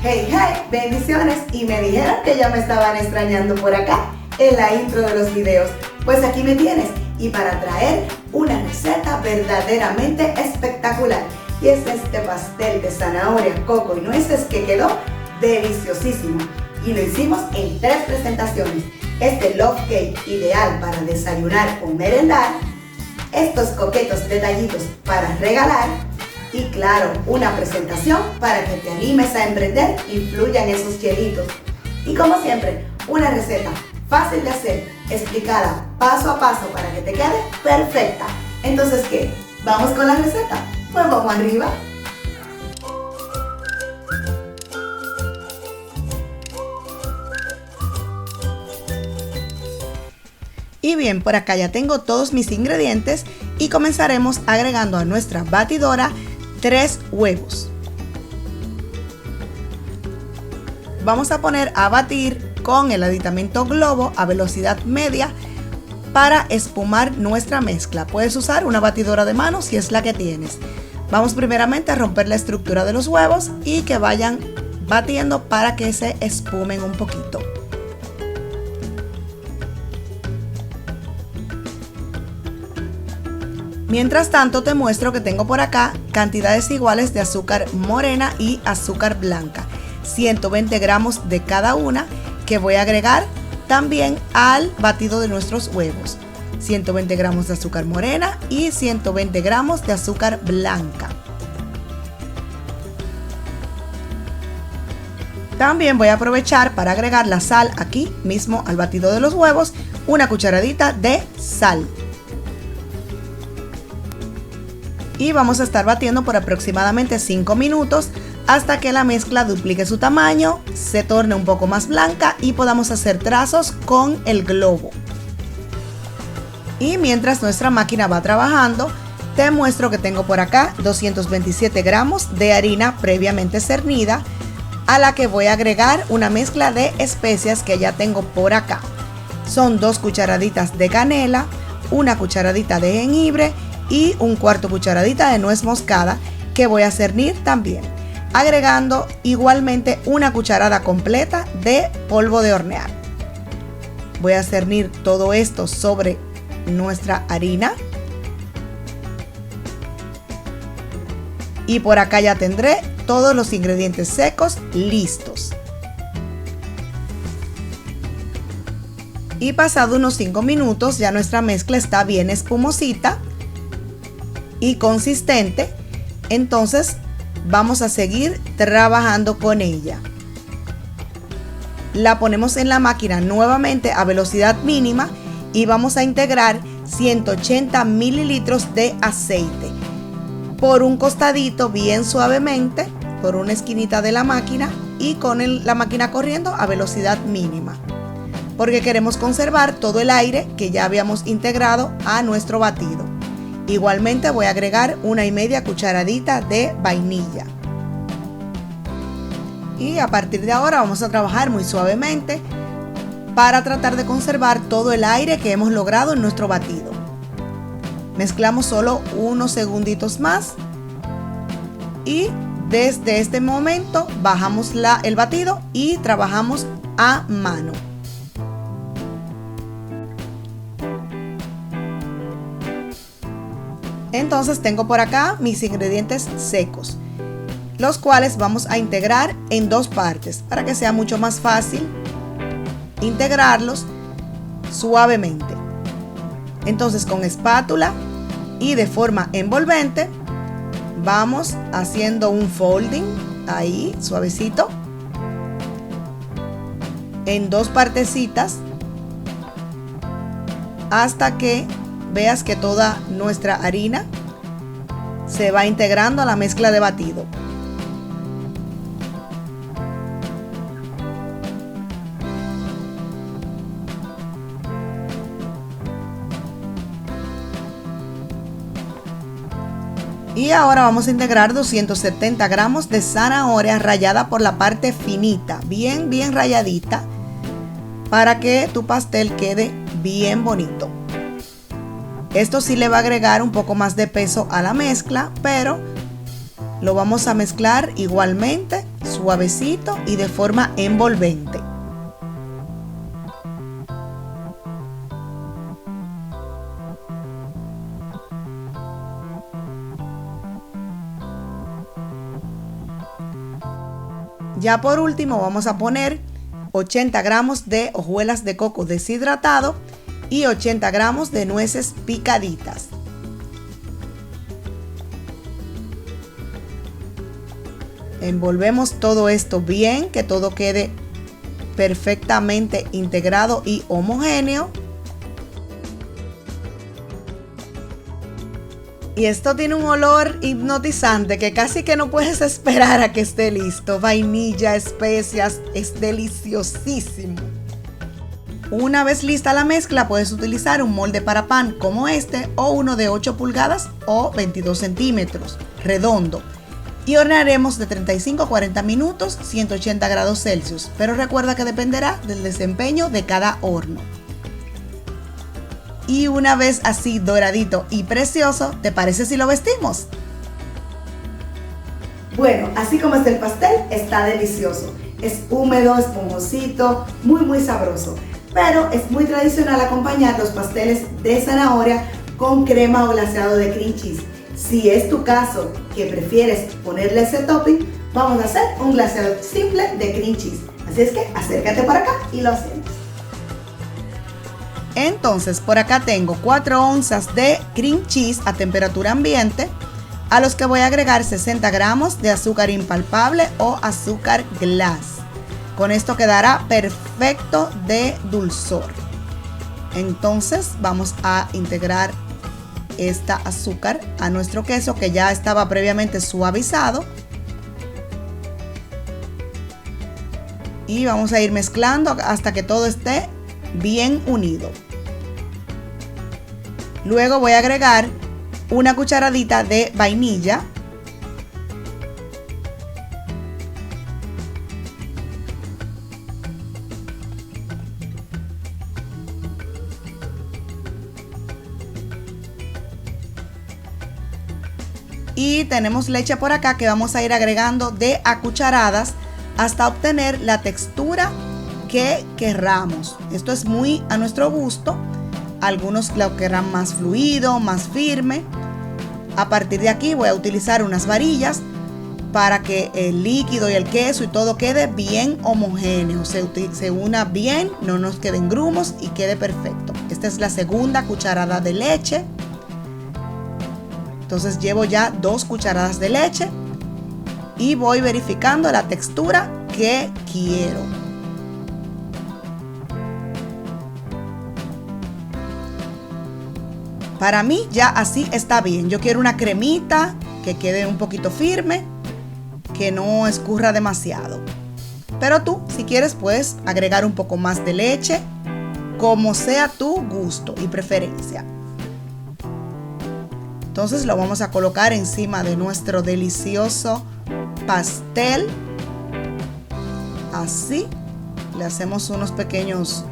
Hey, hey, bendiciones, y me dijeron que ya me estaban extrañando por acá en la intro de los videos. Pues aquí me tienes, y para traer una receta verdaderamente espectacular. Y es este pastel de zanahoria, coco y nueces que quedó deliciosísimo. Y lo hicimos en 3 presentaciones. Este love cake ideal para desayunar o merendar. Estos coquetos detallitos para regalar. Y claro, una presentación para que te animes a emprender y fluyan esos chelitos. Y como siempre, una receta fácil de hacer, explicada paso a paso para que te quede perfecta. Entonces, ¿qué? ¿Vamos con la receta? Pues vamos arriba. Y bien, por acá ya tengo todos mis ingredientes y comenzaremos agregando a nuestra batidora 3 huevos. Vamos a poner a batir con el aditamento Globo a velocidad media para espumar nuestra mezcla. Puedes usar una batidora de mano si es la que tienes. Vamos primeramente a romper la estructura de los huevos y que vayan batiendo para que se espumen un poquito. Mientras tanto te muestro que tengo por acá cantidades iguales de azúcar morena y azúcar blanca, 120 gramos de cada una, que voy a agregar también al batido de nuestros huevos. 120 gramos de azúcar morena y 120 gramos de azúcar blanca. También voy a aprovechar para agregar la sal aquí mismo al batido de los huevos, una cucharadita de sal. Y vamos a estar batiendo por aproximadamente 5 minutos hasta que la mezcla duplique su tamaño, se torne un poco más blanca y podamos hacer trazos con el globo. Y mientras nuestra máquina va trabajando, te muestro que tengo por acá 227 gramos de harina previamente cernida, a la que voy a agregar una mezcla de especias que ya tengo por acá. Son 2 cucharaditas de canela, una cucharadita de jengibre y un cuarto cucharadita de nuez moscada que voy a cernir también, agregando igualmente una cucharada completa de polvo de hornear. Voy a cernir todo esto sobre nuestra harina y por acá ya tendré todos los ingredientes secos listos. Y pasado unos 5 minutos ya nuestra mezcla está bien espumosita y consistente, entonces vamos a seguir trabajando con ella. La ponemos en la máquina nuevamente a velocidad mínima y vamos a integrar 180 mililitros de aceite por un costadito bien suavemente, por una esquinita de la máquina y con la máquina corriendo a velocidad mínima, porque queremos conservar todo el aire que ya habíamos integrado a nuestro batido. Igualmente voy a agregar 1,5 cucharadita de vainilla. Y a partir de ahora vamos a trabajar muy suavemente para tratar de conservar todo el aire que hemos logrado en nuestro batido. Mezclamos solo unos segunditos más y desde este momento bajamos el batido y trabajamos a mano. Entonces tengo por acá mis ingredientes secos, los cuales vamos a integrar en 2 partes para que sea mucho más fácil integrarlos suavemente. Entonces con espátula y de forma envolvente vamos haciendo un folding ahí suavecito en 2 partecitas hasta que veas que toda nuestra harina se va integrando a la mezcla de batido. Y ahora vamos a integrar 270 gramos de zanahoria rallada por la parte finita, bien ralladita, para que tu pastel quede bien bonito. Esto sí le va a agregar un poco más de peso a la mezcla, pero lo vamos a mezclar igualmente suavecito y de forma envolvente. Ya por último vamos a poner 80 gramos de hojuelas de coco deshidratado y 80 gramos de nueces picaditas. Envolvemos todo esto bien, que todo quede perfectamente integrado y homogéneo. Y esto tiene un olor hipnotizante que casi que no puedes esperar a que esté listo. Vainilla, especias, es deliciosísimo. Una vez lista la mezcla, puedes utilizar un molde para pan como este o uno de 8 pulgadas o 22 centímetros, redondo. Y hornearemos de 35 a 40 minutos, 180 grados Celsius. Pero recuerda que dependerá del desempeño de cada horno. Y una vez así doradito y precioso, ¿te parece si lo vestimos? Bueno, así como está el pastel, está delicioso. Es húmedo, esponjosito, muy sabroso. Pero es muy tradicional acompañar los pasteles de zanahoria con crema o glaseado de cream cheese. Si es tu caso que prefieres ponerle ese topping, vamos a hacer un glaseado simple de cream cheese. Así es que acércate para acá y lo hacemos. Entonces por acá tengo 4 onzas de cream cheese a temperatura ambiente, a los que voy a agregar 60 gramos de azúcar impalpable o azúcar glass. Con esto quedará perfecto de dulzor. Entonces vamos a integrar esta azúcar a nuestro queso que ya estaba previamente suavizado. Y vamos a ir mezclando hasta que todo esté bien unido. Luego voy a agregar una cucharadita de vainilla. Y tenemos leche por acá que vamos a ir agregando de a cucharadas hasta obtener la textura que querramos. Esto es muy a nuestro gusto. Algunos lo querrán más fluido, más firme. A partir de aquí voy a utilizar unas varillas para que el líquido y el queso y todo quede bien homogéneo, se una bien, no nos queden grumos y quede perfecto. Esta es la segunda cucharada de leche. Entonces llevo ya 2 cucharadas de leche y voy verificando la textura que quiero. Para mí ya así está bien. Yo quiero una cremita que quede un poquito firme, que no escurra demasiado. Pero tú, si quieres, puedes agregar un poco más de leche, como sea tu gusto y preferencia. Entonces lo vamos a colocar encima de nuestro delicioso pastel. Así. Le hacemos unos pequeños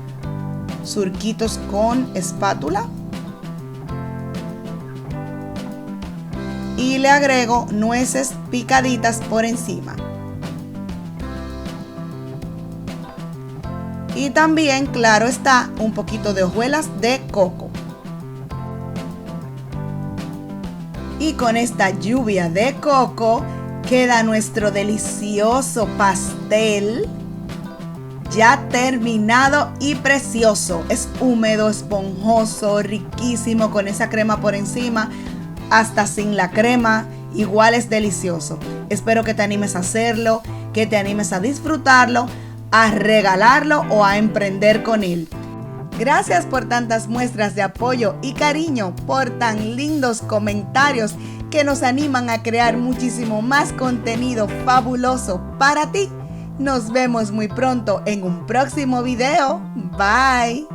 surquitos con espátula. Y le agrego nueces picaditas por encima. Y también, claro está, un poquito de hojuelas de coco. Y con esta lluvia de coco queda nuestro delicioso pastel ya terminado y precioso. Es húmedo, esponjoso, riquísimo con esa crema por encima. Hasta sin la crema, igual es delicioso. Espero que te animes a hacerlo, que te animes a disfrutarlo, a regalarlo o a emprender con él. Gracias por tantas muestras de apoyo y cariño, por tan lindos comentarios que nos animan a crear muchísimo más contenido fabuloso para ti. Nos vemos muy pronto en un próximo video. Bye.